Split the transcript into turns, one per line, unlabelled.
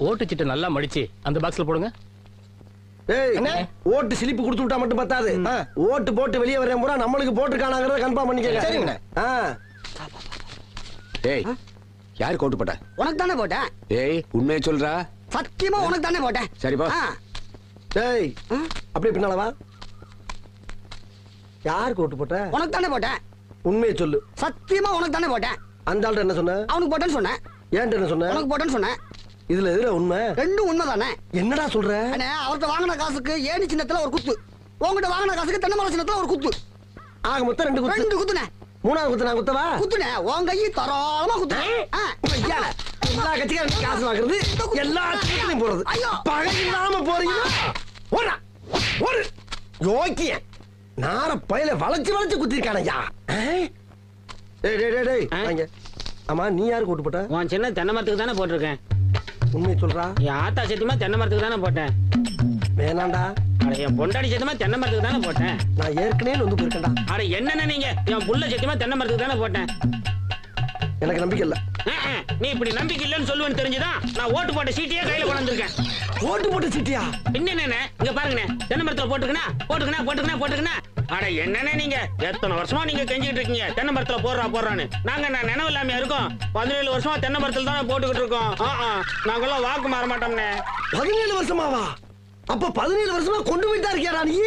ஓட்டு சீட்டை நல்லா மடிச்சு அந்த பாக்ஸ்ல போடுங்க.
ஓட்டு சிலிப்பு கொடுத்து விட்டா மட்டும் பத்தாது. ஓட்டு போட்டு வெளியே வரேன் பூரா நம்மளுக்கு போட்டுருக்கானாங்கிறத கன்ஃபார்ம் பண்ணிக்கங்க.
சரிங்க.
ஏய், யாருக்கு ஓட்டு போட்ட?
உனக்கு தானே போட்டேன்.
ஏய், உண்மையை சொல்றா.
சத்தியமா உனக்கு தானே போட்டேன்.
சரிப்பா.
டேய், அப்படியே பின்னால வா. யாருக்கு ஓட்டு போட்ட?
உனக்கு தானே போட்டேன்.
உண்மையை சொல்லு.
சத்தியமா உனக்கு தானே போட்டேன்.
அந்த ஆள்கிட்ட என்ன சொன்ன?
அவனுக்கு போட்டேன்னு சொன்னேன்.
ஏன்ட்ட என்ன சொன்ன?
உனக்கு போட்டேன்னு சொன்னேன்.
இதுல எதுல உண்மை?
ரெண்டும் உண்மைதானே.
என்னடா சொல்ற?
அவர்கிட்ட வாங்கின காசுக்கு ஏணி சின்னத்துல ஒரு குத்து, உங்ககிட்ட வாங்கின காசுக்கு தென்னை மரம் சின்னத்துல ஒரு குத்து.
ஆக மொத்தம் 2 குத்து.
2 குத்துனே.
மூணாவது குத்து நான் குத்தவா?
குத்துனே. உன் கையை தரோளமா குத்துனே.
எல்லா கட்சிக்காரங்க காசு வாங்குறது, எல்லா கட்சியும் போறது. பகை இல்லாம போறீங்களா? ஓடா ஓடு. யோக்கிய நார பையில வளைச்சு வளைச்சு குத்திருக்கானயா. டேய் டேய் டேய் டேய் வாங்க. ஆமா, நீ யாருக்கு ஓட்டு போட்ட?
உன் சின்ன தென்னை மரத்துக்கு தானே போட்டிருக்கேன்.
உண்மையை சொல்றா.
என் ஆத்தா சத்தியமா தென்னை மரத்துக்கு தானே போட்டேன்.
வேணாண்டா.
அட என் பொண்டாடி சத்தியமா தென்னை மரத்துக்கு தானே போட்டேன்.
நான் ஏற்கனவே வந்து போயிருக்கேன்டா.
அட என்னென்ன நீங்க, என் புள்ள சத்தியமா தென்னை மரத்துக்கு தானே போட்டேன்.
எனக்கு நம்பிக்கை இல்ல.
நீ இப்படி நம்பிக்கை இல்லைன்னு சொல்லுவேன்னு தெரிஞ்சுதான் நான் ஓட்டு போட்ட சீட்டையே கையில கொண்டு வந்திருக்கேன்.
ஓட்டு போட்ட சீட்டியா?
என்னென்ன இங்க பாருங்கண்ணே, தென்னை மரத்துல போட்டுக்கணா போட்டுக்கணா போட்டுக்கணா போட்டுக்கணா. அட என்னென்ன நீங்க எத்தனை வருஷமா நீங்க கெஞ்சிட்டு இருக்கீங்க தென்னை மரத்துல போடுறான்னு. நாங்க நினைவு இல்லாம இருக்கோம். 17 வருஷமா தென்னை மரத்துல தானே போட்டுக்கிட்டு இருக்கோம். நாங்கெல்லாம் வாக்கு மாற மாட்டோம்னே.
17 வருஷமாவா? அப்ப 17 வருஷமா கொண்டு போயிட்டா இருக்கியாடா நீ?